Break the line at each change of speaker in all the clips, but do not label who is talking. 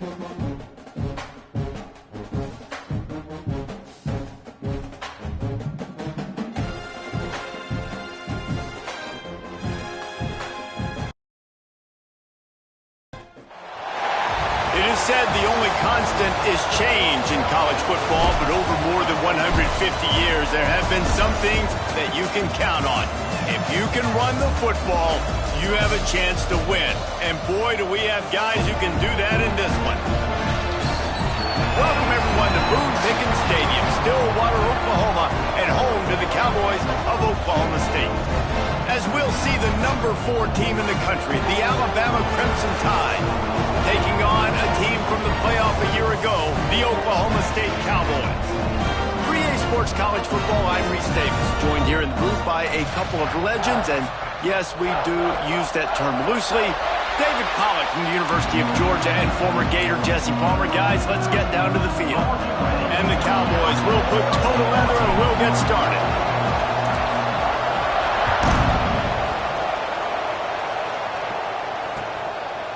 It is said the only constant is change in college football, but over more than 150 years, there have been some things that you can count on. If you can run the football, you have a chance to win. And boy, do we have guys who can do that in this one. Welcome, everyone, to Boone Pickens Stadium, Stillwater, Oklahoma, and home to the Cowboys of Oklahoma State. As we'll see the number 4 team in the country, the Alabama Crimson Tide, taking on a team from the playoff a year ago, the Oklahoma State Cowboys. For EA Sports College Football, I'm Reese Davis, joined here in the booth by a couple of legends, and yes, we do use that term loosely. David Pollack from the University of Georgia and former Gator Jesse Palmer. Guys, let's get down to the field. And the Cowboys will put toe to leather and we'll get started.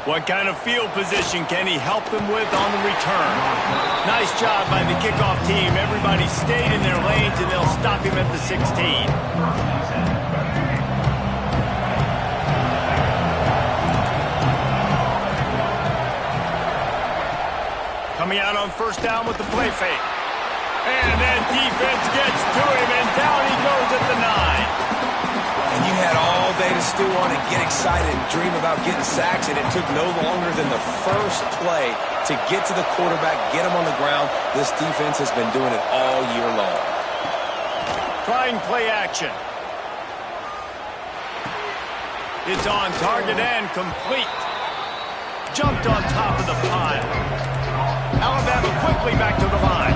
What kind of field position can he help them with on the return? Nice job by the kickoff team. Everybody stayed in their lanes, and they'll stop him at the 16. Coming out on first down with the play fake. And then defense gets to him, and down he goes at the 9.
And you had all day to stew on and get excited and dream about getting sacks, and it took no longer than the first play to get to the quarterback, get him on the ground. This defense has been doing it all year long.
Trying play action. It's on target and complete. Jumped on top of the pile. Alabama quickly back to the line.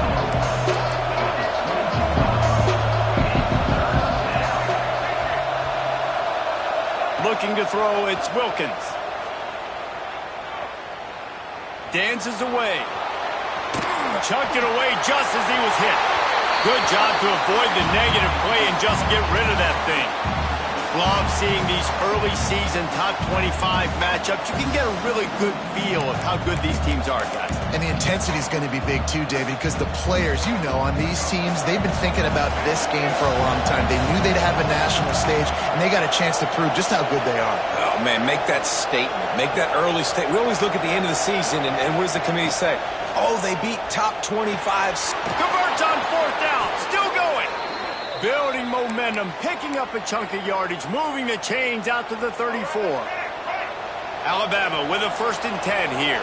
Looking to throw, it's Wilkins. Dances away. Chucked it away just as he was hit. Good job to avoid the negative play and just get rid of that thing. Love seeing these early season top 25 matchups. You can get a really good feel of how good these teams are, guys.
And the intensity is going to be big too, David, because the players, you know, on these teams, they've been thinking about this game for a long time. They knew they'd have a national stage, and they got a chance to prove just how good they are.
Oh, man, make that statement. Make that early statement. We always look at the end of the season, and what does the committee say? Oh, they beat top 25.
Converts on fourth down. Still going. Building momentum, picking up a chunk of yardage, moving the chains out to the 34. Alabama with a 1st and 10 here.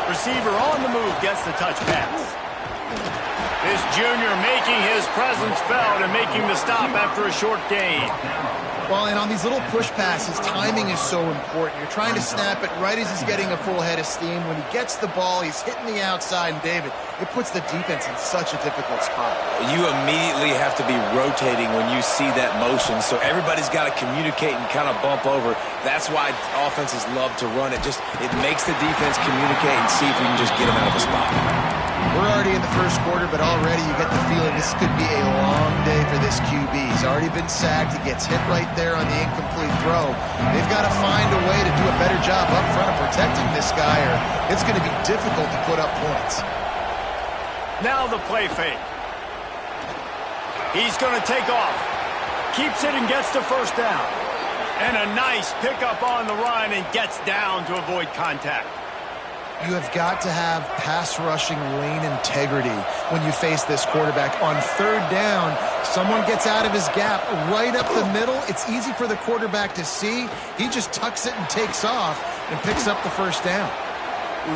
Receiver on the move gets the touch pass. This junior making his presence felt and making the stop after a short gain.
Well, and on these little push passes, timing is so important. You're trying to snap it right as he's getting a full head of steam. When he gets the ball, he's hitting the outside, and David, it puts the defense in such a difficult spot.
You immediately have to be rotating when you see that motion, so everybody's got to communicate and kind of bump over. That's why offenses love to run it. It makes the defense communicate and see if you can just get him out of the spot.
We're already in the first quarter, but already you get the feeling this could be a long day for this QB. He's already been sacked. He gets hit right there on the incomplete throw. They've got to find a way to do a better job up front of protecting this guy, or it's going to be difficult to put up points.
Now the play fake. He's going to take off. Keeps it and gets the first down. And a nice pickup on the run and gets down to avoid contact.
You have got to have pass rushing lane integrity when you face this quarterback. On 3rd down, someone gets out of his gap right up the middle. It's easy for the quarterback to see. He just tucks it and takes off and picks up the first down.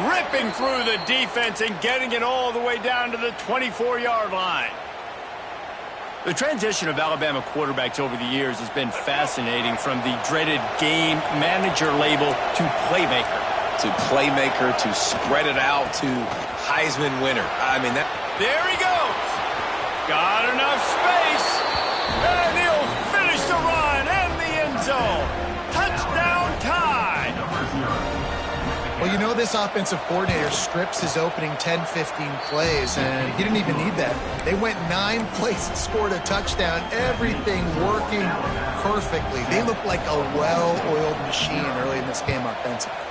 Ripping through the defense and getting it all the way down to the 24-yard line. The transition of Alabama quarterbacks over the years has been fascinating, from the dreaded game manager label to playmaker.
To playmaker, to spread it out, to Heisman winner. I mean, that.
There he goes. Got enough space. And he'll finish the run and the end zone. Touchdown Tide.
Well, you know, this offensive coordinator strips his opening 10, 15 plays, and he didn't even need that. They went 9 plays and scored a touchdown. Everything working perfectly. They look like a well-oiled machine early in this game. Ncaa.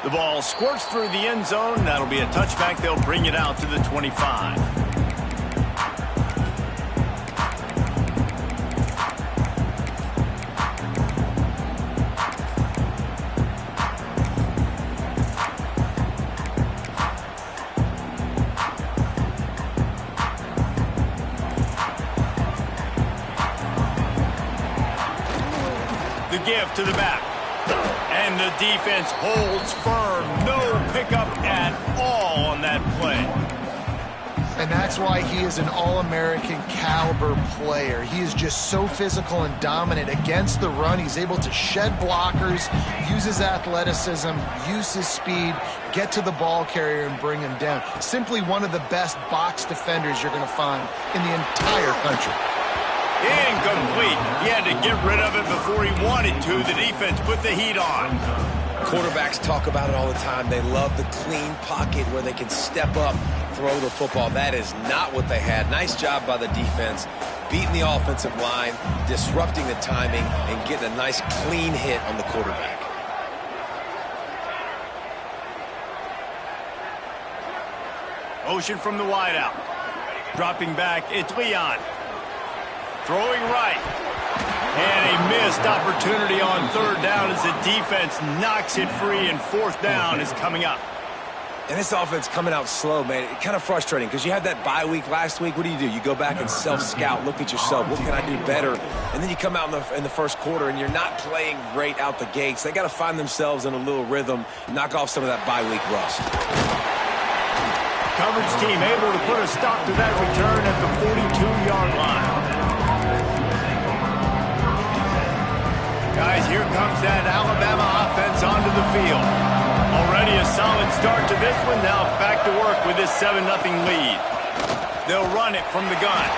The ball squirts through the end zone. That'll be a touchback. They'll bring it out to the 25. The give to the back. And the defense holds firm. No pickup at all on that play.
And that's why he is an All-American caliber player. He is just so physical and dominant against the run. He's able to shed blockers, use his athleticism, use his speed, get to the ball carrier and bring him down. Simply one of the best box defenders you're going to find in the entire country.
Incomplete. He had to get rid of it before he wanted to. The defense put the heat on.
Quarterbacks talk about it all the time. They love the clean pocket where they can step up, throw the football. That is not what they had. Nice job by the defense, beating the offensive line, disrupting the timing, and getting a nice clean hit on the quarterback.
Motion from the wideout. Dropping back, it's Leon. Throwing right. And a missed opportunity on third down as the defense knocks it free, and fourth down is coming up.
And this offense coming out slow, man. It's kind of frustrating because you had that bye week last week. What do? You go back and self-scout, look at yourself. What can I do better? And then you come out in the first quarter, and you're not playing great out the gates. They got to find themselves in a little rhythm, knock off some of that bye week rust.
Coverage team able to put a stop to that return at the 42-yard line. Guys, here comes that Alabama offense onto the field. Already a solid start to this one. Now back to work with this 7-0 lead. They'll run it from the gun.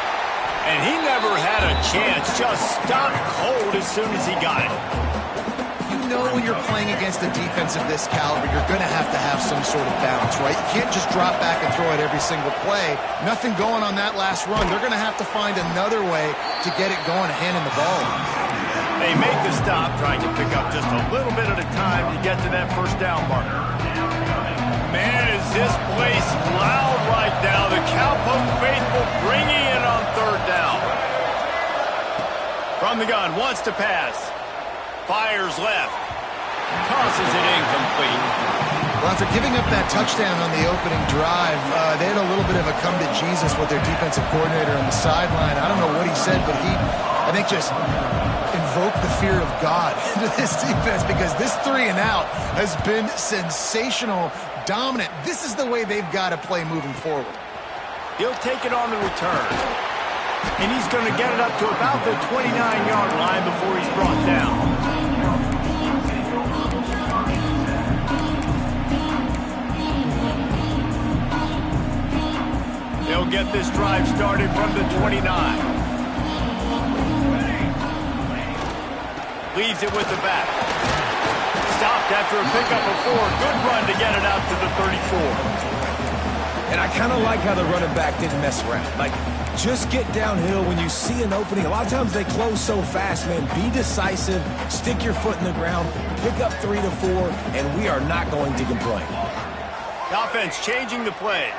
And he never had a chance. Just stopped cold as soon as he got it.
You know when you're playing against a defense of this caliber, you're going to have some sort of balance, right? You can't just drop back and throw it every single play. Nothing going on that last run. They're going to have to find another way to get it going and handing the ball off.
They make the stop, trying to pick up just a little bit at a time to get to that first down marker. Man, is this place loud right now. The Cowpoke faithful bringing it on third down. From the gun, wants to pass. Fires left. Tosses it incomplete.
Well, after giving up that touchdown on the opening drive, they had a little bit of a come to Jesus with their defensive coordinator on the sideline. I don't know what he said, but he, I think, just invoked the fear of God into this defense, because this 3-and-out has been sensational, dominant. This is the way they've got to play moving forward.
He'll take it on the return. And he's going to get it up to about the 29-yard line before he's brought down. They'll get this drive started from the 29. Leaves it with the back. Stopped after a pickup of 4. Good run to get it out to the 34.
And I kind of like how the running back didn't mess around. Like, just get downhill when you see an opening. A lot of times they close so fast, man. Be decisive, stick your foot in the ground, pick up 3 to 4, and we are not going to complain.
The offense changing the play.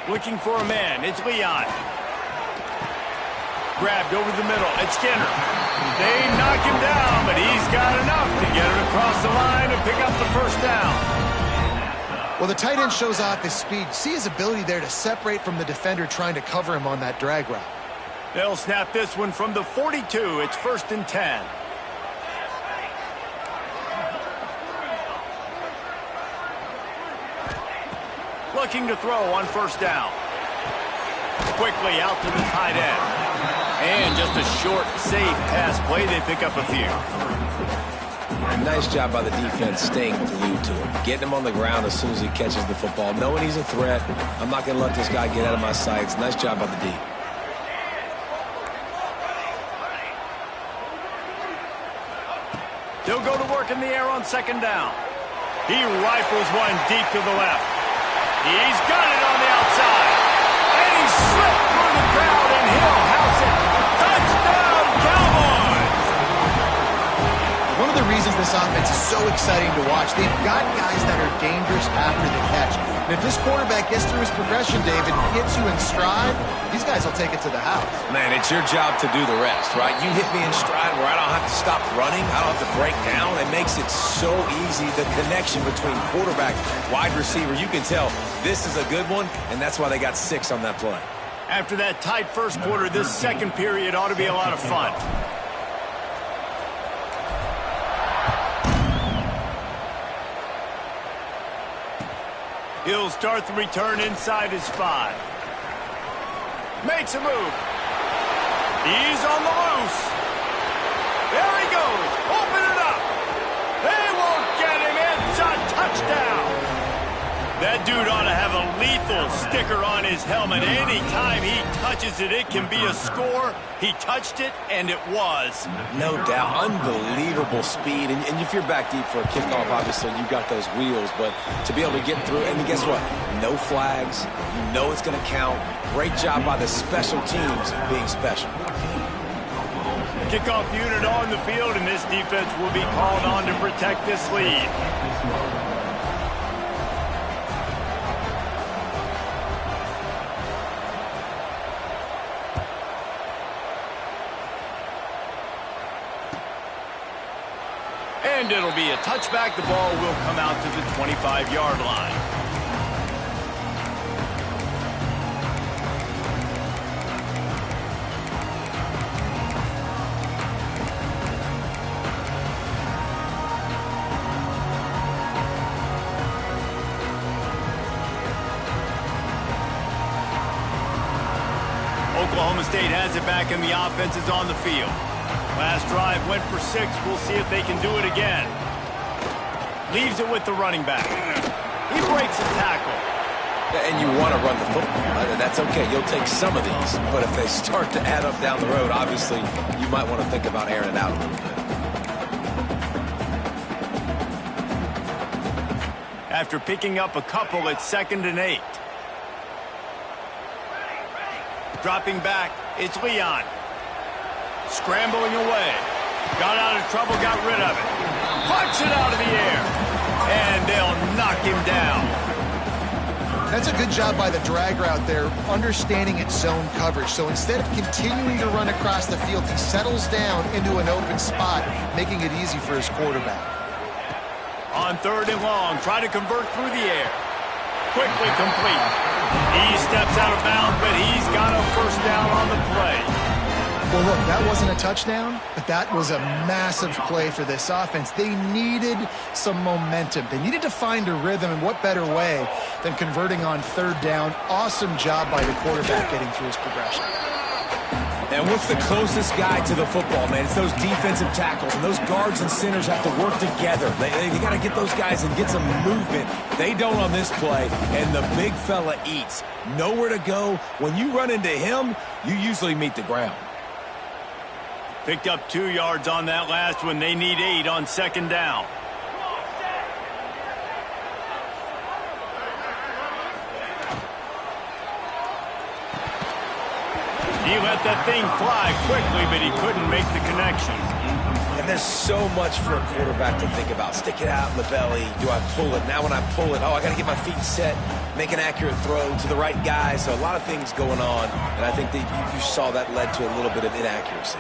Looking for a man. It's Leon. Grabbed over the middle. It's Skinner. They knock him down, but he's got enough to get it across the line and pick up the first down.
Well, the tight end shows off his speed. See his ability there to separate from the defender trying to cover him on that drag route.
They'll snap this one from the 42. It's 1st and 10. Looking to throw on first down. Quickly out to the tight end. And just a short, safe pass play. They pick up a few.
Nice job by the defense staying glued to him. Getting him on the ground as soon as he catches the football. Knowing he's a threat. I'm not going to let this guy get out of my sights. Nice job by the D.
They'll go to work in the air on second down. He rifles one deep to the left. He's got it on the outside. And he slipped through the crowd, and he'll house it. Touchdown, Cowboys!
this offense is so exciting to watch. They've got guys that are dangerous after the catch. And if this quarterback gets through his progression, David, gets you in stride, these guys will take it to the house.
Man, it's your job to do the rest, right? You hit me in stride where I don't have to stop running. I don't have to break down. It makes it so easy. The connection between quarterback, wide receiver, you can tell this is a good one, and that's why they got 6 on that play.
After that tight first quarter, this second period ought to be a lot of fun. He'll start the return inside his 5. Makes a move. He's on the loose. There he goes. Open it up. They won't get him. It's a touchdown. That dude ought to have a lethal sticker on his helmet. Anytime he touches it, it can be a score. He touched it, and it was.
No doubt. Unbelievable speed. And if you're back deep for a kickoff, obviously, you've got those wheels. But to be able to get through, and guess what? No flags. You know it's going to count. Great job by the special teams being special.
Kickoff unit on the field, and this defense will be called on to protect this lead. And it'll be a touchback. The ball will come out to the 25-yard line. Oklahoma State has it back, and the offense is on the field. Last drive went for 6. We'll see if they can do it again. Leaves it with the running back. He breaks a tackle.
And you want to run the football. That's okay. You'll take some of these. But if they start to add up down the road, obviously, you might want to think about airing it out a little bit.
After picking up a couple, it's 2nd and 8. Dropping back, it's Leon. Scrambling away. Got out of trouble, got rid of it. Punch it out of the air. And they'll knock him down.
That's a good job by the drag route there, understanding its zone coverage. So instead of continuing to run across the field, he settles down into an open spot, making it easy for his quarterback.
On 3rd and long, try to convert through the air. Quickly complete. He steps out of bounds, but he's got a first down on the play.
Well, look, that wasn't a touchdown, but that was a massive play for this offense. They needed some momentum. They needed to find a rhythm, and what better way than converting on 3rd down. Awesome job by the quarterback getting through his progression.
And what's the closest guy to the football, man? It's those defensive tackles, and those guards and centers have to work together. They got to get those guys and get some movement. They don't on this play, and the big fella eats. Nowhere to go. When you run into him, you usually meet the ground.
Picked up 2 yards on that last one. They need 8 on 2nd down. He let that thing fly quickly, but he couldn't make the connection.
And there's so much for a quarterback to think about. Stick it out in the belly. Do I pull it? Now when I pull it, I got to get my feet set, make an accurate throw to the right guy. So a lot of things going on, and I think that you saw that led to a little bit of inaccuracy.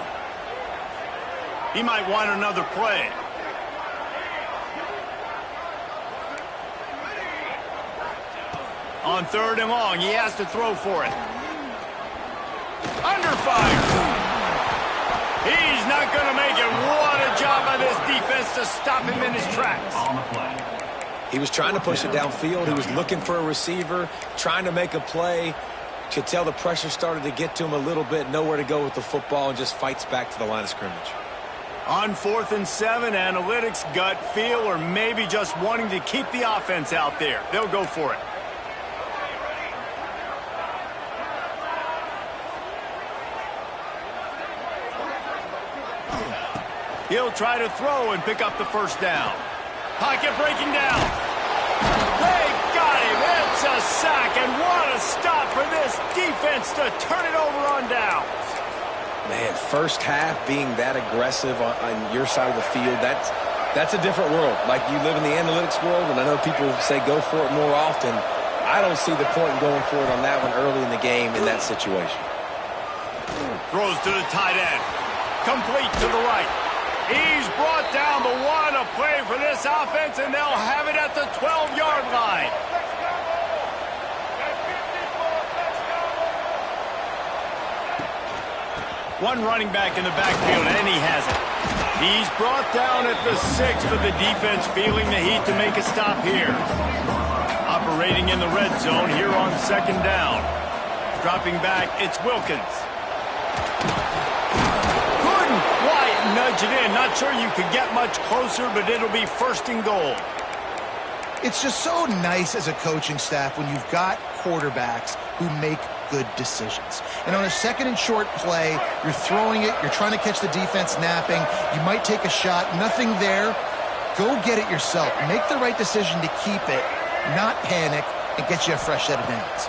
He might want another play. On 3rd and long, he has to throw for it. Under fire. He's not going to make it. What a job by this defense to stop him in his tracks.
He was trying to push it downfield. He was looking for a receiver, trying to make a play. Could tell the pressure started to get to him a little bit. Nowhere to go with the football, and just fights back to the line of scrimmage.
On 4th and 7, analytics, gut feel, or maybe just wanting to keep the offense out there. They'll go for it. He'll try to throw and pick up the first down. Pocket breaking down. They got him. It's a sack, and what a stop for this defense to turn it over on downs.
Man, first half being that aggressive on your side of the field, That's a different world. Like, you live in the analytics world, and I know people say go for it more often. I don't see the point in going for it on that one early in the game in that situation.
Throws to the tight end. Complete to the right. He's brought down, but what a play for this offense, and they'll have it at the 12-yard line. One running back in the backfield, and he has it. He's brought down at the 6, but the defense feeling the heat to make a stop here. Operating in the red zone here on 2nd down. Dropping back, it's Wilkins. Couldn't quite nudge it in. Not sure you could get much closer, but it'll be 1st and goal.
It's just so nice as a coaching staff when you've got quarterbacks who make good decisions. And on a 2nd and short play, you're throwing it, you're trying to catch the defense napping, you might take a shot, nothing there. Go get it yourself. Make the right decision to keep it, not panic, and get you a fresh set of downs.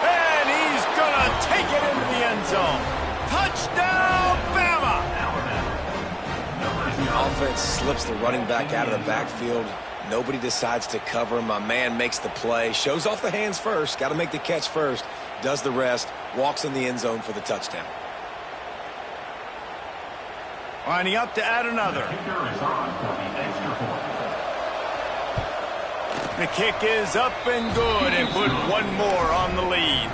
And he's gonna take it into the end zone. Touchdown, Bama!
Offense slips the running back out of the backfield. Nobody decides to cover him. My man makes the play. Shows off the hands first. Got to make the catch first. Does the rest. Walks in the end zone for the touchdown.
Lining up to add another. The kick is up and good, and put one more on the lead.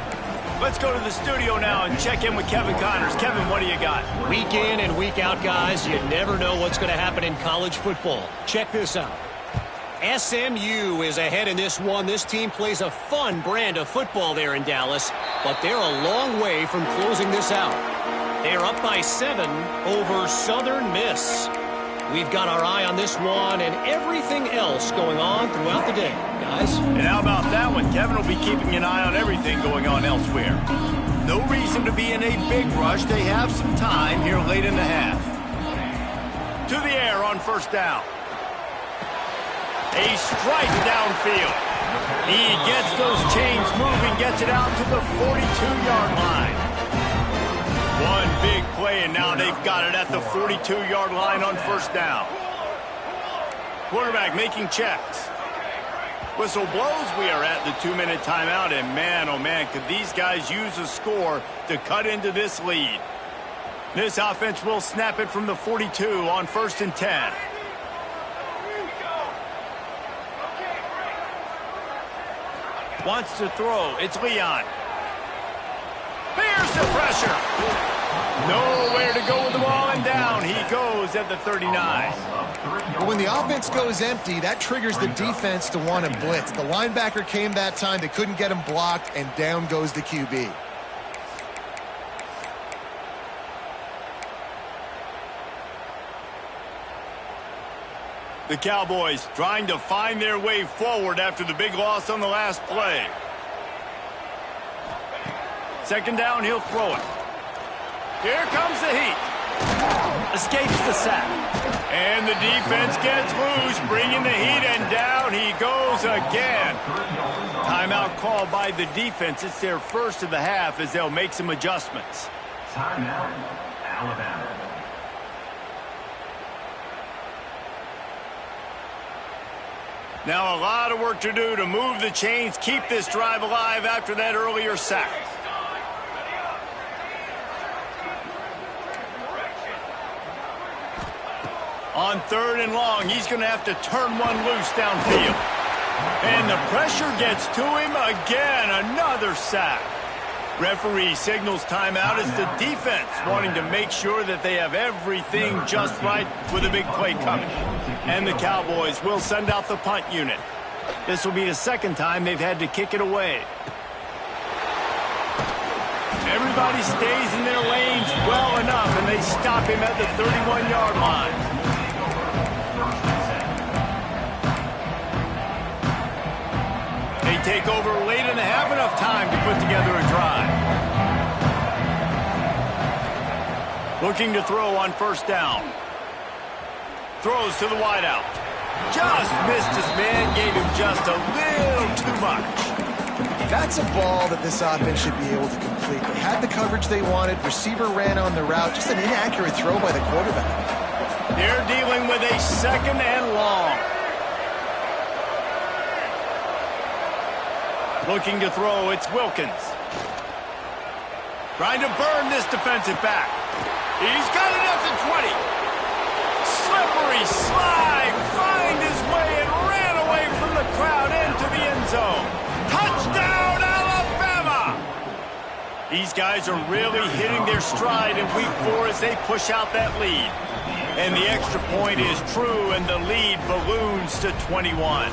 Let's go to the studio now and check in with Kevin Connors. Kevin, what do you got?
Week in and week out, guys, you never know what's going to happen in college football. Check this out. SMU is ahead in this one. This team plays a fun brand of football there in Dallas, but they're a long way from closing this out. They're up by 7 over Southern Miss. We've got our eye on this one and everything else going on throughout the day, guys.
And how about that one? Kevin will be keeping an eye on everything going on elsewhere. No reason to be in a big rush. They have some time here late in the half. To the air on 1st down. A strike downfield. He gets those chains moving, gets it out to the 42-yard line. One big play, and now they've got it at the 42-yard line on 1st down. Quarterback making checks. Whistle blows. We are at the 2-minute timeout, and man, oh man, could these guys use a score to cut into this lead. This offense will snap it from the 42 on 1st and 10. Wants to throw. It's Leon. Here's the pressure. Nowhere to go with the ball, and down he goes at the 39.
But when the offense goes empty, that triggers the defense to want to blitz. The linebacker came that time. They couldn't get him blocked, and down goes the QB.
The Cowboys trying to find their way forward after the big loss on the last play. 2nd down, he'll throw it. Here comes the heat. Escapes the sack. And the defense gets loose, bringing the heat, and down he goes again. Timeout called by the defense. It's their first of the half as they'll make some adjustments.
Timeout, Alabama.
Now a lot of work to do to move the chains, keep this drive alive after that earlier sack. On 3rd and long, he's going to have to turn one loose downfield. And the pressure gets to him again. Another sack. Referee signals timeout. It's the defense wanting to make sure that they have everything just right with a big play coming. And the Cowboys will send out the punt unit. This will be the 2nd time they've had to kick it away. Everybody stays in their lanes well enough, and they stop him at the 31-yard line. They take over late and have enough time to put together a drive. Looking to throw on 1st down. Throws to the wideout. Just missed his man, gave him just a little too much.
That's a ball that this offense should be able to complete. They had the coverage they wanted. Receiver ran on the route. Just an inaccurate throw by the quarterback.
They're dealing with a 2nd and long. Looking to throw, it's Wilkins. Trying to burn this defensive back. He's got it at the 20. Slippery slide. Find his way and ran away from the crowd into the end zone. Touchdown, Alabama! These guys are really hitting their stride in week 4 as they push out that lead. And the extra point is true, and the lead balloons to 21.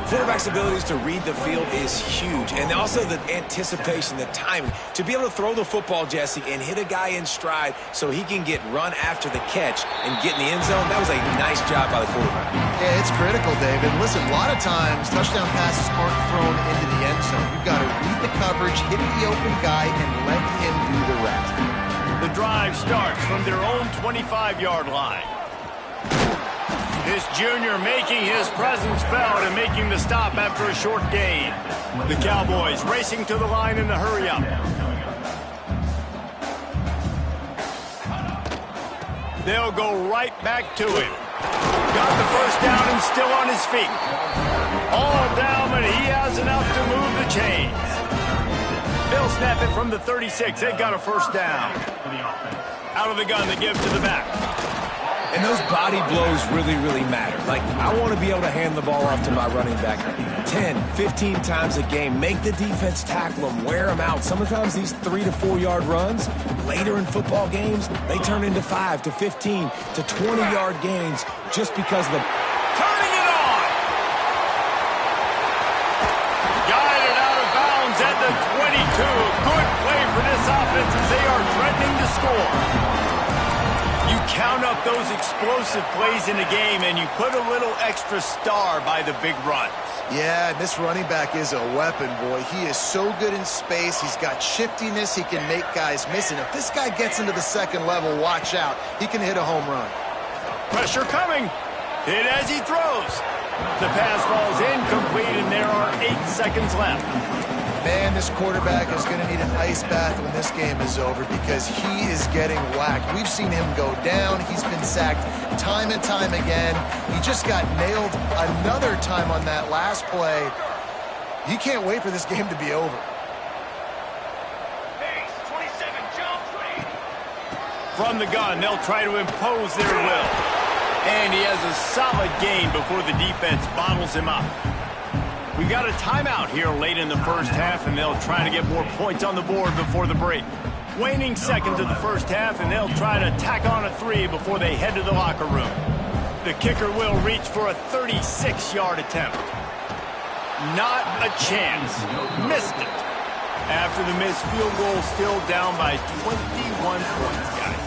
Quarterback's abilities to read the field is huge, and also the anticipation, the timing. To be able to throw the football, Jesse, and hit a guy in stride so he can get run after the catch and get in the end zone, that was a nice job by the quarterback.
Yeah, it's critical, David. Listen, a lot of times touchdown passes aren't thrown into the end zone. You've got to read the coverage, hit the open guy, and let him do the rest.
The drive starts from their own 25-yard line. This junior making his presence felt and making the stop after a short gain. The Cowboys racing to the line in the hurry-up. They'll go right back to him. Got the first down and still on his feet. All down, but he has enough to move the chains. They'll snap it from the 36. They've got a first down. Out of the gun, they give to the back.
And those body blows really, really matter. Like, I want to be able to hand the ball off to my running back 10, 15 times a game. Make the defense tackle them, wear them out. Sometimes these 3 to 4 yard runs, later in football games, they turn into 5 to 15 to 20-yard gains just because of the...
Turning it on! Guided out of bounds at the 22. Good play for this offense as they are threatening to score. You count up those explosive plays in the game, and you put a little extra star by the big runs.
Yeah, this running back is a weapon, boy. He is so good in space. He's got shiftiness. He can make guys miss. And if this guy gets into the 2nd level, watch out. He can hit a home run.
Pressure coming. Hit as he throws. The pass falls incomplete, and there are 8 seconds left.
Man, this quarterback is going to need an ice bath when this game is over because he is getting whacked. We've seen him go down. He's been sacked time and time again. He just got nailed another time on that last play. He can't wait for this game to be over.
From the gun, they'll try to impose their will. And he has a solid gain before the defense bottles him up. We've got a timeout here late in the first half, and they'll try to get more points on the board before the break. Waning seconds of the first half, and they'll try to tack on a 3 before they head to the locker room. The kicker will reach for a 36-yard attempt. Not a chance. Missed it. After the missed field goal, still down by 21 points, guys.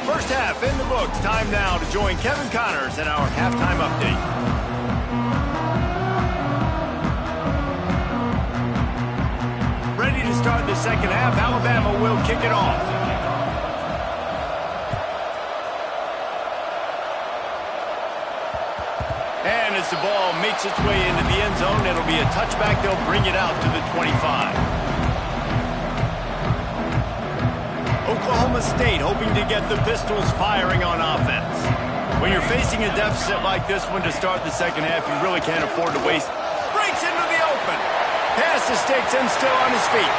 First half in the books. Time now to join Kevin Connors in our halftime update. Ready to start the second half. Alabama will kick it off. And as the ball makes its way into the end zone, it'll be a touchback. They'll bring it out to the 25. Oklahoma State hoping to get the Pistols firing on offense. When you're facing a deficit like this one to start the second half, you really can't afford to waste. Breaks into the open. Pass the sticks and still on his feet.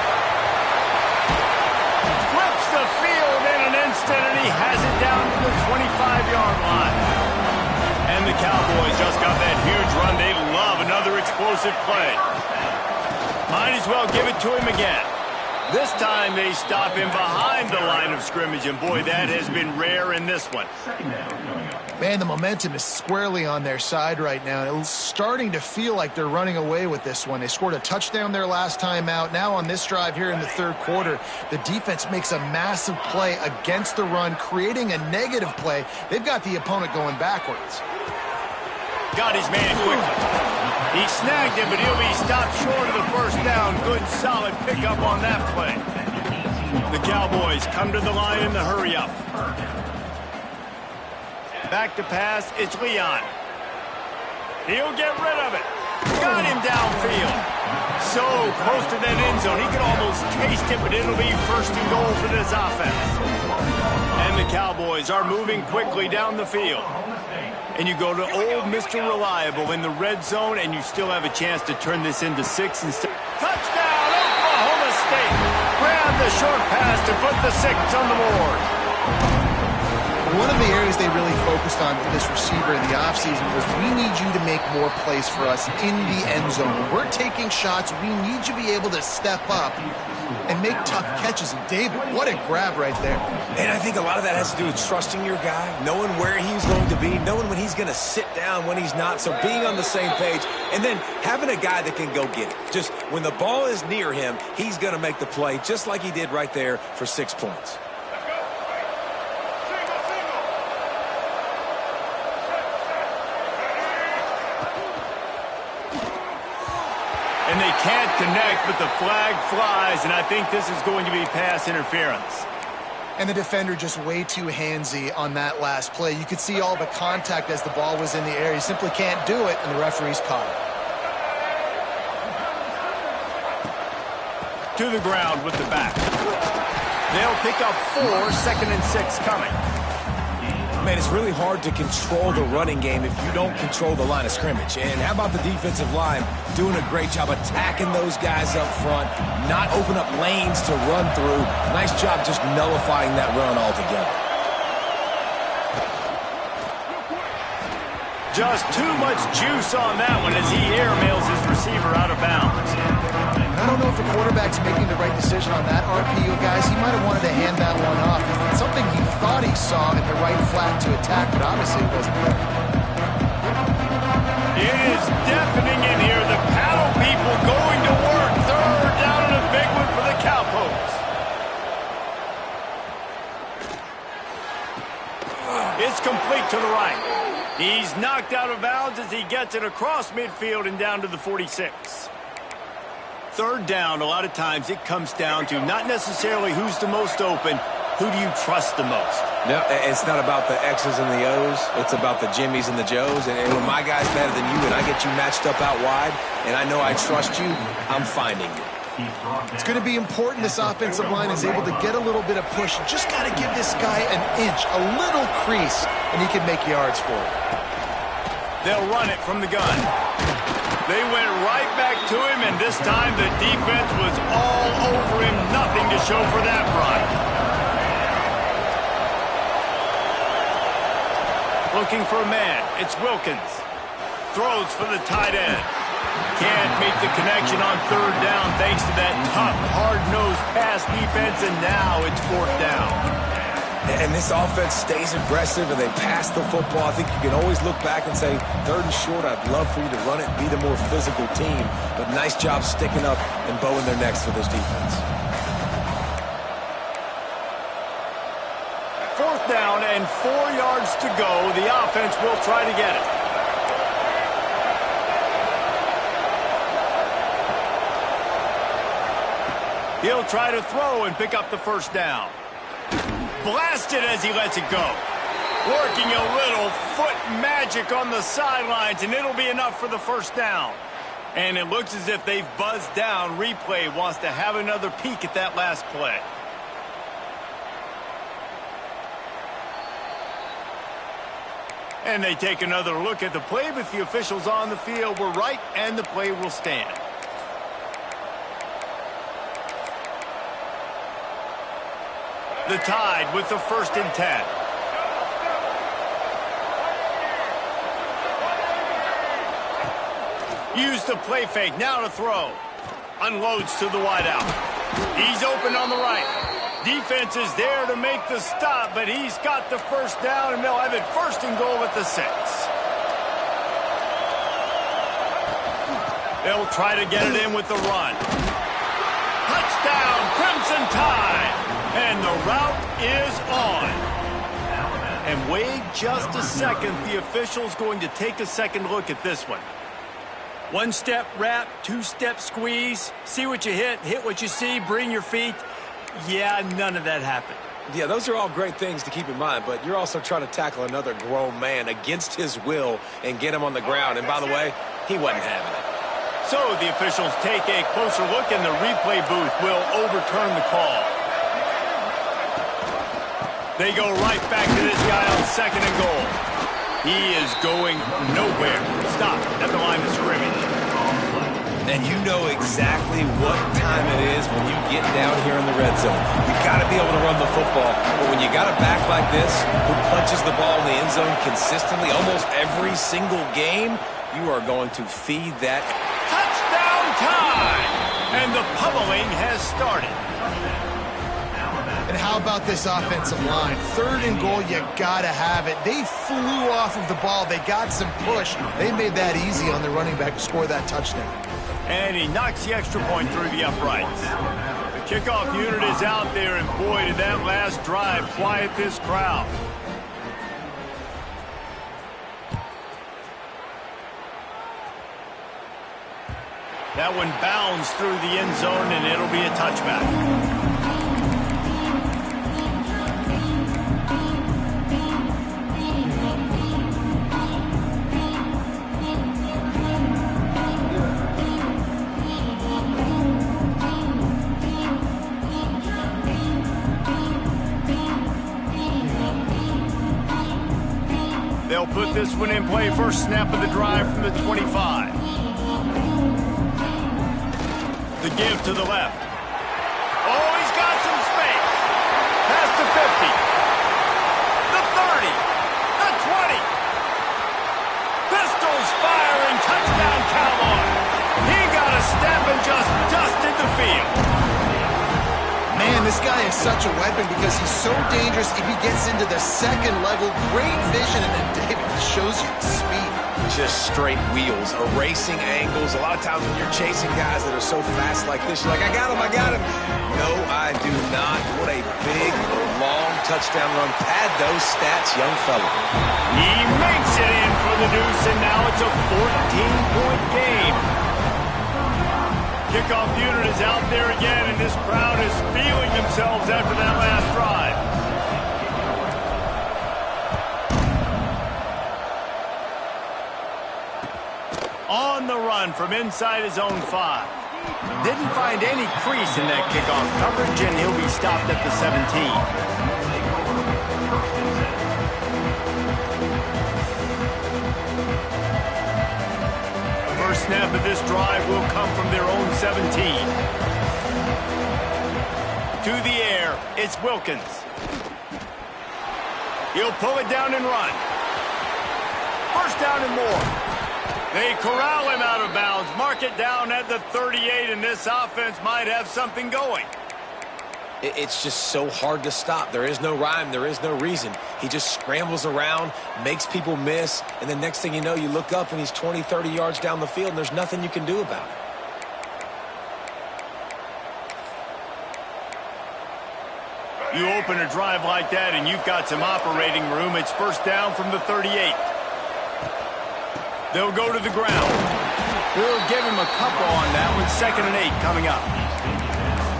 Flips the field in an instant, and he has it down to the 25-yard line. And the Cowboys just got that huge run. They love another explosive play. Might as well give it to him again. This time they stop him behind the line of scrimmage, and boy, that has been rare in this one.
Man, the momentum is squarely on their side right now. It's starting to feel like they're running away with this one. They scored a touchdown their last time out. Now on this drive here in the third quarter, the defense makes a massive play against the run, creating a negative play. They've got the opponent going backwards.
Got his man quickly. He snagged him, but he'll be stopped short of the first down. Good, solid pickup on that play. The Cowboys come to the line in the hurry-up. Back to pass, it's Leon. He'll get rid of it. Got him downfield. So close to that end zone, he could almost taste it, but it'll be first and goal for this offense. And the Cowboys are moving quickly down the field. And you go to old Mr. Reliable in the red zone, and you still have a chance to turn this into 6 and 7. Touchdown, Oklahoma State! Grab the short pass to put the 6 on the board.
One of the areas they really focused on with this receiver in the offseason was, we need you to make more plays for us in the end zone. When we're taking shots, we need you to be able to step up and make tough catches. And David, what a grab right there.
And I think a lot of that has to do with trusting your guy, knowing where he's going to be, knowing when he's going to sit down, when he's not. So being on the same page, and then having a guy that can go get it. Just when the ball is near him, he's going to make the play, just like he did right there for 6 points.
And they can't connect, but the flag flies, and I think this is going to be pass interference.
And the defender just way too handsy on that last play. You could see all the contact as the ball was in the air. He simply can't do it, and the referee's caught it.
To the ground with the back. They'll pick up 4, 2nd and 6 coming.
Man, it's really hard to control the running game if you don't control the line of scrimmage. And how about the defensive line doing a great job attacking those guys up front, not open up lanes to run through. Nice job just nullifying that run altogether.
Just too much juice on that one as he airmails his receiver out of bounds.
I don't know if the quarterback's making the right decision on that RPO, guys. He might have wanted to hand that one off. It's something he thought he saw in the right flat to attack, but obviously it wasn't there.
It is deafening in here. The paddle people going to work. 3rd down and a big one for the Cowpokes. It's complete to the right. He's knocked out of bounds as he gets it across midfield and down to the 46. 3rd down, a lot of times it comes down to not necessarily who's the most open, who do you trust the most?
No, it's not about the X's and the O's. It's about the Jimmies and the Joes. And when my guy's better than you and I get you matched up out wide and I know I trust you, I'm finding you.
It's going to be important this offensive line is able to get a little bit of push. Just got to give this guy an inch, a little crease, and he can make yards for it.
They'll run it from the gun. They went right back to him, and this time the defense was all over him. Nothing to show for that run. Looking for a man. It's Wilkins. Throws for the tight end. Can't make the connection on 3rd down thanks to that tough, hard-nosed pass defense, and now it's 4th down.
And this offense stays aggressive and they pass the football. I think you can always look back and say, 3rd and short, I'd love for you to run it and be the more physical team. But nice job sticking up and bowing their necks for this defense.
4th down and 4 yards to go. The offense will try to get it. He'll try to throw and pick up the 1st down. Blasted as he lets it go. Working a little foot magic on the sidelines, and it'll be enough for the 1st down. And it looks as if they've buzzed down. Replay wants to have another peek at that last play. And they take another look at the play, but the officials on the field were right, and the play will stand. The Tide with the 1st and 10. Use the play fake, now to throw. Unloads to the wideout. He's open on the right. Defense is there to make the stop, but he's got the 1st down, and they'll have it 1st and goal at the 6. They'll try to get it in with the run. Touchdown, Crimson Tide! And the route is on. And wait just a second. The official's going to take a second look at this one. 1-step wrap, 2-step squeeze. See what you hit what you see, bring your feet. Yeah, none of that happened.
Yeah, those are all great things to keep in mind, but you're also trying to tackle another grown man against his will and get him on the ground. And by the way, he wasn't having it.
So the officials take a closer look, and the replay booth will overturn the call. They go right back to this guy on 2nd and goal. He is going nowhere. Stop at the line of scrimmage.
And you know exactly what time it is when you get down here in the red zone. You've got to be able to run the football. But when you got a back like this who punches the ball in the end zone consistently almost every single game, you are going to feed that.
Touchdown time! And the pummeling has started.
And how about this offensive line? 3rd and goal, you gotta have it. They flew off of the ball. They got some push. They made that easy on the running back to score that touchdown.
And he knocks the extra point through the uprights. The kickoff unit is out there, and boy, did that last drive quiet this crowd. That one bounds through the end zone, and it'll be a touchback. They'll put this one in play. First snap of the drive from the 25. The give to the left. Oh, he's got some space. Past the 50. The 30. The 20. Pistols firing. Touchdown, Cowboy. He got a step and just dusted the field.
Man, this guy is such a weapon because he's so dangerous if he gets into the 2nd level. Great vision, and then David shows you the speed.
Just straight wheels, erasing angles. A lot of times when you're chasing guys that are so fast like this, you're like, I got him, I got him. No, I do not. What a big, long touchdown run. Pad those stats, young fella.
He makes it in for the deuce, and now it's a 14-point game. Kickoff unit is out there again, and this crowd is feeling themselves after that last drive. On the run from inside his own 5. Didn't find any crease in that kickoff coverage, and he'll be stopped at the 17. First snap of this drive will come from their own 17. To the air, it's Wilkins. He'll pull it down and run. First down and more. They corral him out of bounds, mark it down at the 38, and this offense might have something going.
It's just so hard to stop. There is no rhyme. There is no reason. He just scrambles around, makes people miss, and the next thing you know, you look up and he's 20, 30 yards down the field, and there's nothing you can do about it.
You open a drive like that, and you've got some operating room. It's first down from the 38. They'll go to the ground. We'll give him a couple on that one. 2nd and 8 coming up.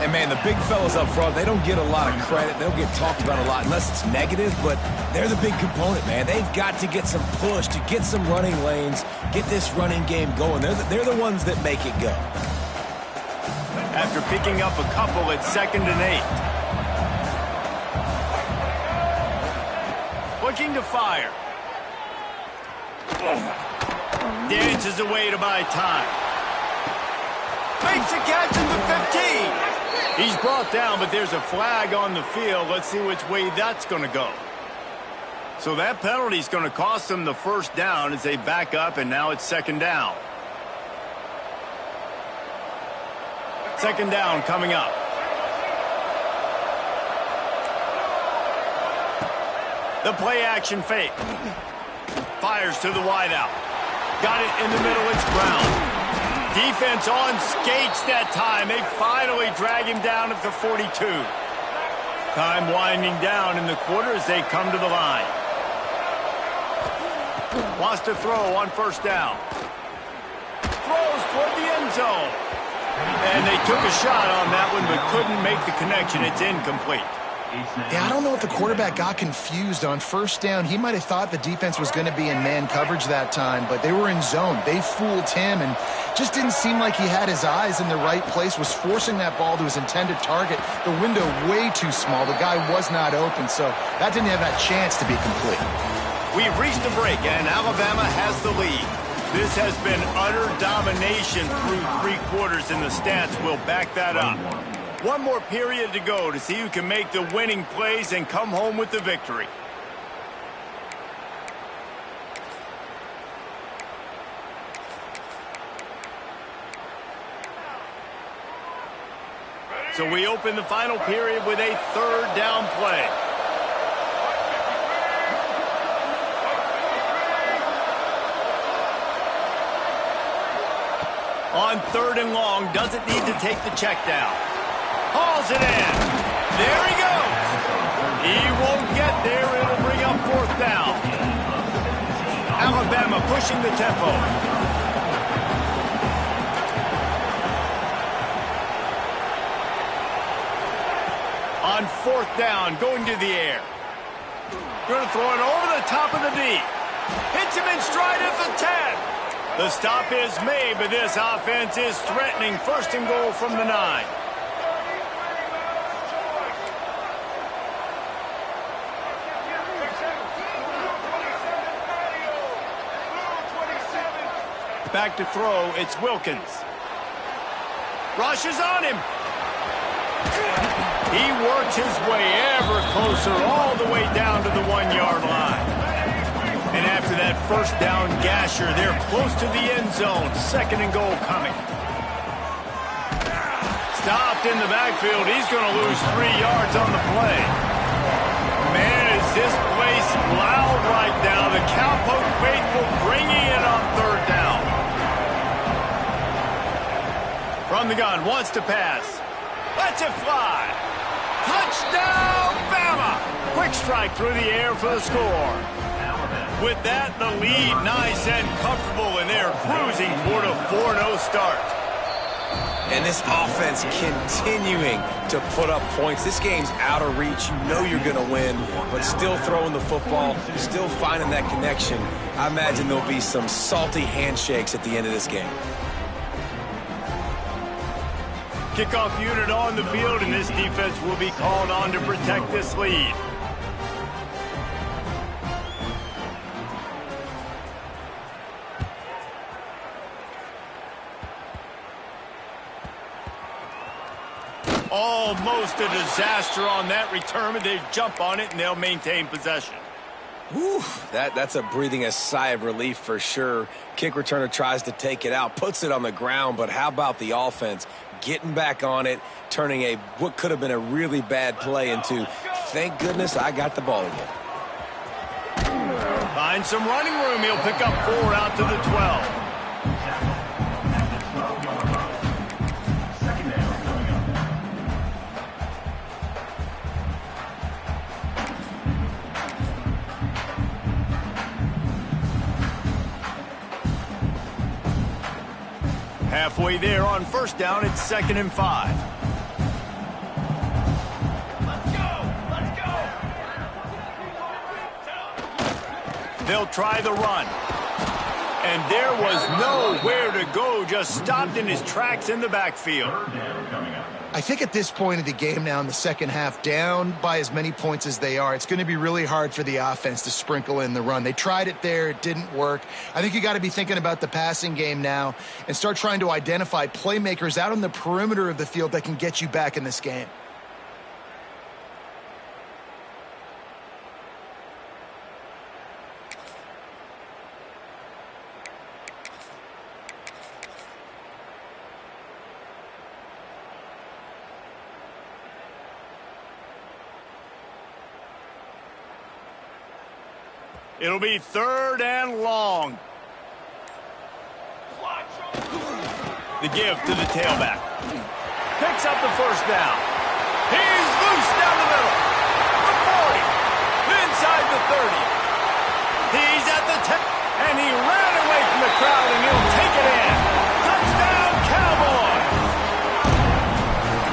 And, man, the big fellas up front, they don't get a lot of credit. They'll get talked about a lot unless it's negative, but they're the big component, man. They've got to get some push, to get some running lanes, get this running game going. They're the ones that make it go.
After picking up a couple, it's 2nd and 8. Looking to fire. Dances away to buy time. Makes a catch in the 15. He's brought down, but there's a flag on the field. Let's see which way that's going to go. So that penalty is going to cost them the first down as they back up, and now it's 2nd down. 2nd down coming up. The play action fake. Fires to the wideout. Got it in the middle. It's Brown. Defense on skates that time. They finally drag him down at the 42. Time winding down in the quarter as they come to the line. Wants to throw on first down. Throws toward the end zone. And they took a shot on that one but couldn't make the connection. It's incomplete.
Yeah, I don't know if the quarterback got confused on first down. He might have thought the defense was going to be in man coverage that time, but they were in zone. They fooled him and just didn't seem like he had his eyes in the right place, was forcing that ball to his intended target. The window way too small. The guy was not open, so that didn't have that chance to be complete.
We've reached a break, and Alabama has the lead. This has been utter domination through 3 quarters, and the stats will back that up. One more period to go to see who can make the winning plays and come home with the victory. So we open the final period with a 3rd down play. On 3rd and long, doesn't need to take the check down. Hauls it in. There he goes. He won't get there. It'll bring up 4th down. Alabama pushing the tempo. On 4th down, going to the air. Going to throw it over the top of the D. Hits him in stride at the 10. The stop is made, but this offense is threatening 1st and goal from the 9. Back to throw, it's Wilkins. Rushes on him. He works his way ever closer all the way down to the 1-yard line. And after that 1st down gasher, they're close to the end zone. 2nd and goal coming. Stopped in the backfield. He's going to lose 3 yards on the play. Man, is this place loud right now. The Cowpoke faithful bringing it on 3rd down. From the gun, wants to pass. Lets it fly. Touchdown, Bama! Quick strike through the air for the score. With that, the lead nice and comfortable, and they're cruising toward a 4-0 start.
And this offense continuing to put up points. This game's out of reach. You know you're going to win, but still throwing the football, still finding that connection. I imagine there'll be some salty handshakes at the end of this game.
Kickoff unit on the field, and this defense will be called on to protect this lead. Almost a disaster on that return, but they jump on it and they'll maintain possession.
Whew, that's a breathing a sigh of relief for sure. Kick returner tries to take it out, puts it on the ground, but how about the offense getting back on it, turning what could have been a really bad play into, thank goodness I got the ball again.
Find some running room. He'll pick up 4 out to the 12. Halfway there on 1st down, it's 2nd and 5. Let's go! They'll try the run. And there was nowhere to go, just stopped in his tracks in the backfield.
I think at this point of the game now in the 2nd half, down by as many points as they are, it's going to be really hard for the offense to sprinkle in the run. They tried it there. It didn't work. I think you got to be thinking about the passing game now and start trying to identify playmakers out on the perimeter of the field that can get you back in this game.
It'll be 3rd and long. The give to the tailback. Picks up the 1st down. He's loose down the middle. The 40. Inside the 30. He's at the 10. And he ran away from the crowd, and he'll take it in. Touchdown, Cowboys!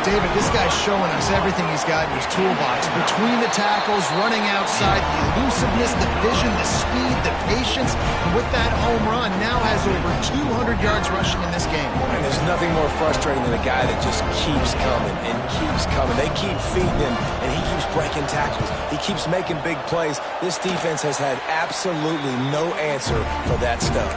David, This guy's showing us everything he's got in his toolbox. Between the tackles, running outside, the elusiveness, the vision, the speed, the patience. And with that home run, now has over 200 yards rushing in this game.
And there's nothing more frustrating than a guy that just keeps coming and keeps coming. They keep feeding him, and he keeps breaking tackles. He keeps making big plays. This defense has had absolutely no answer for that stuff.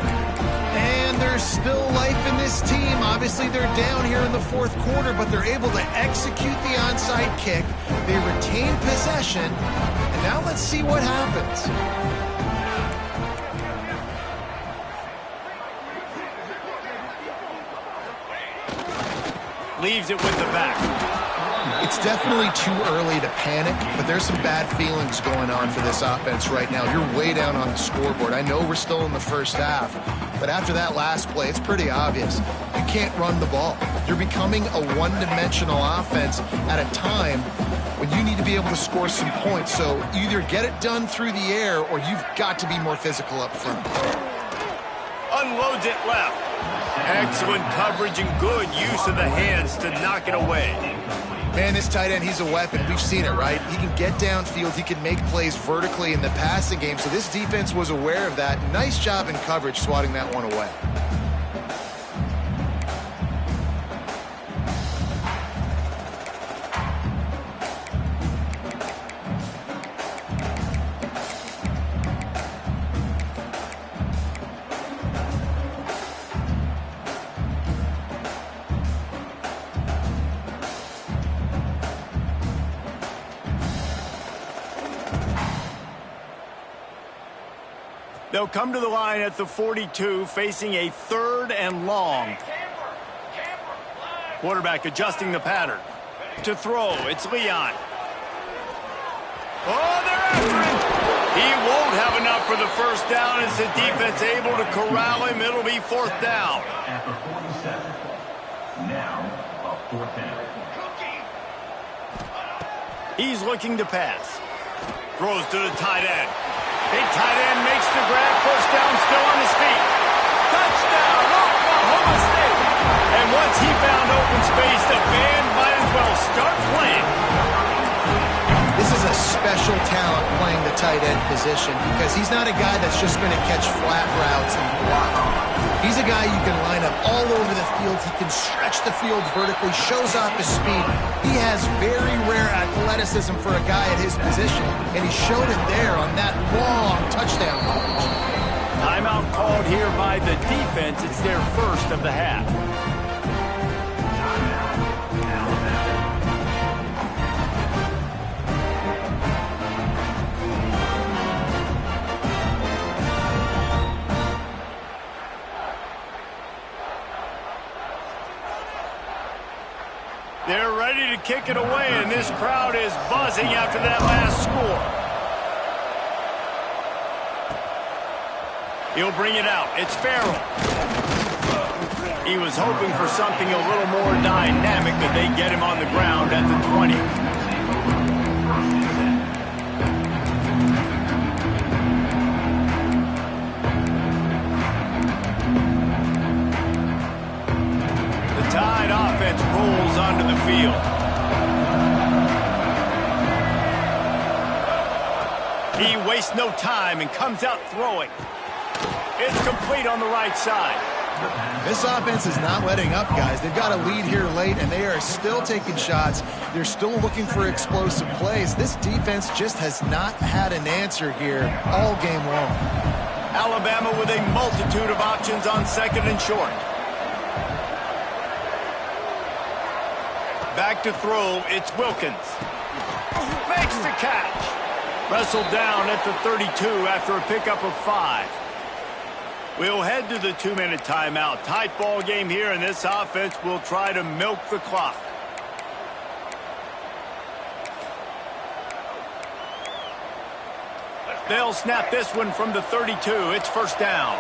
And there's still life in this team. Obviously, they're down here in the fourth quarter, but they're able to execute the onside kick. They retain possession. And now let's see what happens.
Leaves it with the back.
It's definitely too early to panic, but there's some bad feelings going on for this offense right now. You're way down on the scoreboard. I know we're still in the first half, but after that last play, it's pretty obvious. You can't run the ball. You're becoming a one-dimensional offense at a time when you need to be able to score some points. So either get it done through the air or you've got to be more physical up front.
Unloads it left. Excellent coverage and good use of the hands to knock it away.
Man, this tight end, he's a weapon. We've seen it, right? He can get downfield. He can make plays vertically in the passing game. So this defense was aware of that. Nice job in coverage swatting that one away.
They'll come to the line at the 42, facing a 3rd and long. Quarterback adjusting the pattern. To throw, it's Leon. Oh, they're after him. He won't have enough for the first down as the defense able to corral him. It'll be 4th down.
At the 47. Now, a 4th down.
He's looking to pass. Throws to the tight end. Big tight end makes the grab. First down, still on his feet. Touchdown, Oklahoma State. And once he found open space, the band might as well start playing.
This is a special talent playing the tight end position because he's not a guy that's just going to catch flat routes and block. He's a guy you can line up all over the field. He can stretch the field vertically, shows off his speed. He has very rare athleticism for a guy at his position, and he showed it there on that long touchdown coverage.
Timeout called here by the defense. It's their first of the half. They're ready to kick it away, and this crowd is buzzing after that last score. He'll bring it out. It's Farrell. He was hoping for something a little more dynamic, but they get him on the ground at the 20. Tide offense rolls onto the field. He wastes no time and comes out throwing. It's complete on the right side.
This offense is not letting up, guys. They've got a lead here late, and they are still taking shots. They're still looking for explosive plays. This defense just has not had an answer here all game long.
Alabama with a multitude of options on 2nd and short. Back to throw, it's Wilkins. Makes the catch. Wrestled down at the 32 after a pickup of 5. We'll head to the 2-minute timeout. Tight ball game here, and this offense will try to milk the clock. They'll snap this one from the 32. It's first down.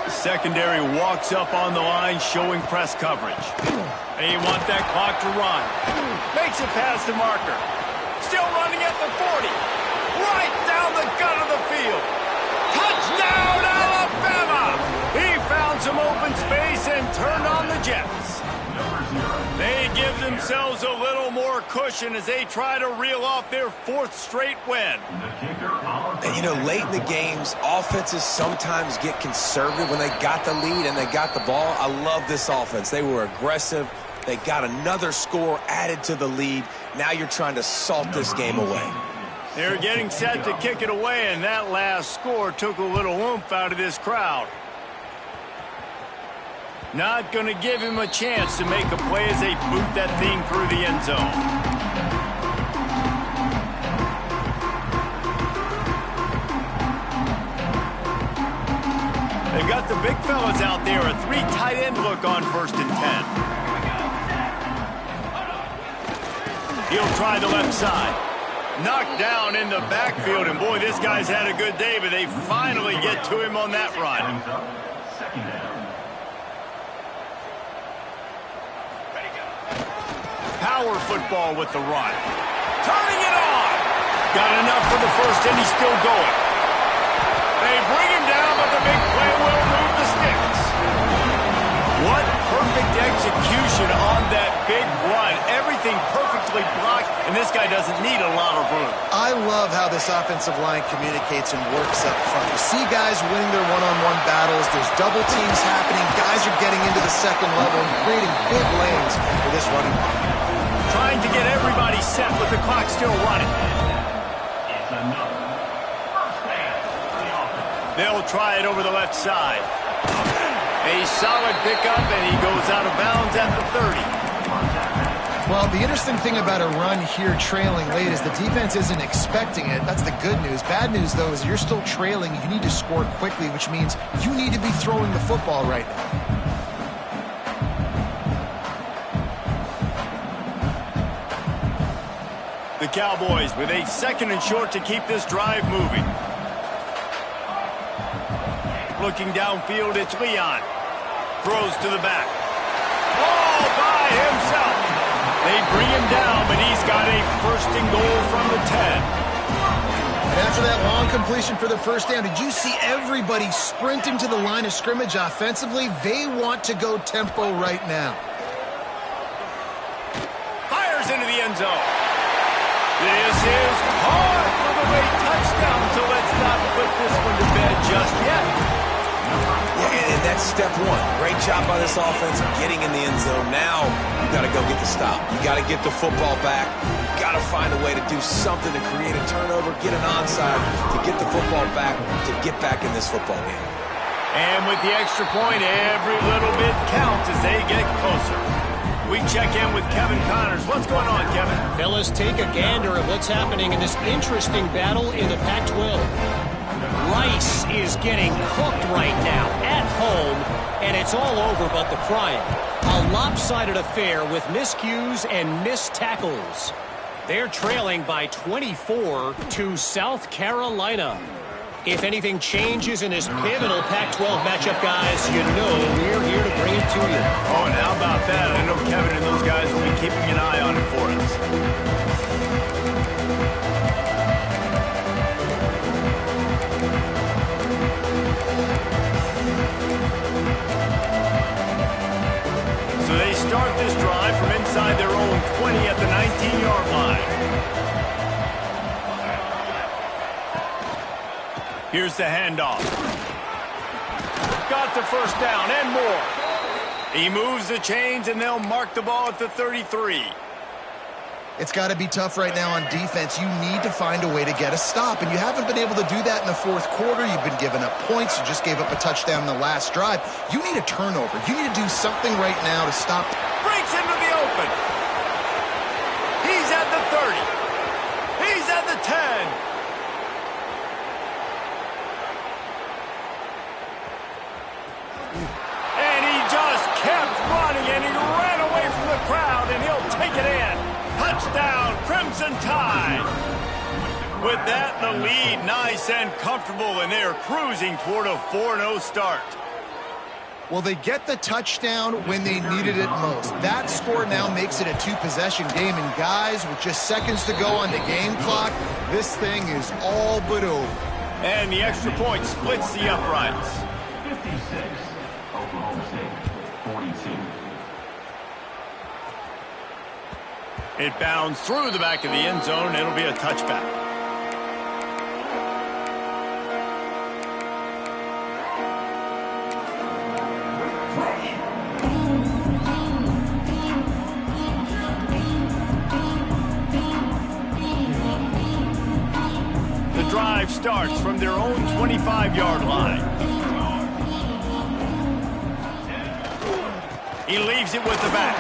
Secondary walks up on the line, showing press coverage. They want that clock to run. Makes it past the marker. Still running at the 40. Right down the gut of the field. Touchdown, Alabama! He found some open space space and turned on the Jets. They give themselves a little more cushion as they try to reel off their 4th straight win.
And, you know, late in the games, offenses sometimes get conservative when they got the lead and they got the ball. I love this offense. They were aggressive. They got another score added to the lead. Now you're trying to salt this game away.
They're getting set to kick it away, and that last score took a little oomph out of this crowd. Not going to give him a chance to make a play as they boot that thing through the end zone. They've got the big fellas out there, a 3 tight end look on 1st and 10. He'll try the left side. Knocked down in the backfield, and boy, this guy's had a good day, but they finally get to him on that run. Power football with the run. Turning it on. Got enough for the first, and he's still going. They bring him down, but the big play will move the sticks. What perfect execution on that big run. Everything perfectly blocked, and this guy doesn't need a lot of room.
I love how this offensive line communicates and works up front. You see guys winning their one-on-one battles. There's double teams happening. Guys are getting into the second level and creating big lanes for this running back.
Trying to get everybody set with the clock still running.
It's another first down for the offense.
They'll try it over the left side. A solid pickup, and he goes out of bounds at the 30.
Well, the interesting thing about a run here trailing late is the defense isn't expecting it. That's the good news. Bad news, though, is you're still trailing. You need to score quickly, which means you need to be throwing the football right now.
The Cowboys with a 2nd and short to keep this drive moving. Looking downfield, it's Leon. Throws to the back. All by himself. They bring him down, but he's got a 1st and goal from the 10.
And after that long completion for the first down, did you see everybody sprinting to the line of scrimmage offensively? They want to go tempo right now.
Fires into the end zone. This is caught for the late touchdown, so let's not put this one to bed just yet.
Yeah, and that's step 1. Great job by this offense getting in the end zone. Now you got to go get the stop. You got to get the football back. You got to find a way to do something to create a turnover, get an onside, to get the football back, to get back in this football game.
And with the extra point, every little bit counts as they get closer. We check in with Kevin Connors. What's going on, Kevin?
Fellas, take a gander at what's happening in this interesting battle in the Pac-12. Rice is getting cooked right now at home, and it's all over but the crying. A lopsided affair with miscues and missed tackles. They're trailing by 24 to South Carolina. If anything changes in this pivotal Pac-12 matchup, guys, you know we're here to bring it to you.
Oh, and how about that? I know Kevin and those guys will be keeping an eye on it for us. So they start this drive from inside their own 20 at the 19-yard line. Here's the handoff. Got the first down and more. He moves the chains, and they'll mark the ball at the 33.
It's got to be tough right now on defense. You need to find a way to get a stop, and you haven't been able to do that in the 4th quarter. You've been giving up points. You just gave up a touchdown in the last drive. You need a turnover. You need to do something right now to stop.
Breaks into the open. He's at the 30. He's at the 10. And he just kept running, and he ran away from the crowd, and he'll take it in. Touchdown, Crimson Tide. With that, the lead nice and comfortable, and they're cruising toward a 4-0 start.
Well, they get the touchdown when they needed it most. That score now makes it a 2-possession game, and guys, with just seconds to go on the game clock, this thing is all but over.
And the extra point splits the uprights.
56, Oklahoma. Oklahoma State, 42.
It bounds through the back of the end zone. It'll be a touchback. The drive starts from their own 25-yard line. He leaves it with the back.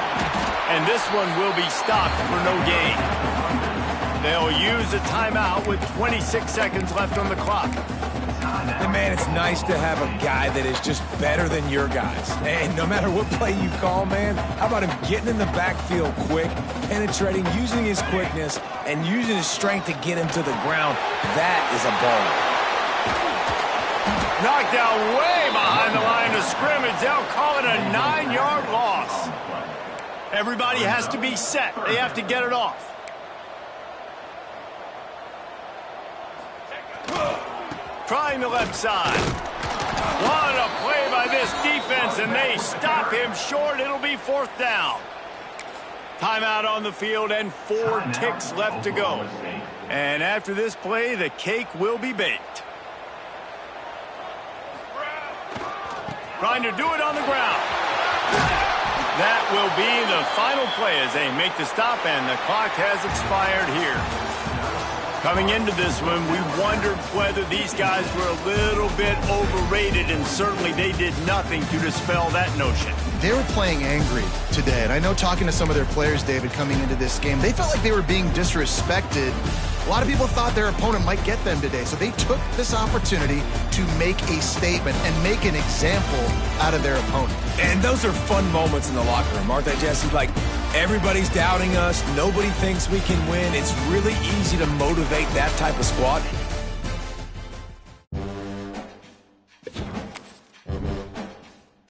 And this one will be stopped for no gain. They'll use a timeout with 26 seconds left on the clock.
And man, it's nice to have a guy that is just better than your guys. And no matter what play you call, man, how about him getting in the backfield quick, penetrating, using his quickness, and using his strength to get him to the ground. That is a ball.
Knocked down way behind the line of scrimmage. They'll call it a 9-yard loss. Everybody has to be set. They have to get it off. Trying the left side. What a play by this defense, and they stop him short. It'll be 4th down. Timeout on the field and 4 ticks left to go. And after this play, the cake will be baked. Trying to do it on the ground. That will be the final play as they make the stop, and the clock has expired here. Coming into this one, we wondered whether these guys were a little bit overrated, and certainly they did nothing to dispel that notion.
They were playing angry today, and I know talking to some of their players, David, coming into this game, they felt like they were being disrespected. A lot of people thought their opponent might get them today, so they took this opportunity to make a statement and make an example out of their opponent.
And those are fun moments in the locker room, aren't they, Jesse? Like, everybody's doubting us. Nobody thinks we can win. It's really easy to motivate that type of squad.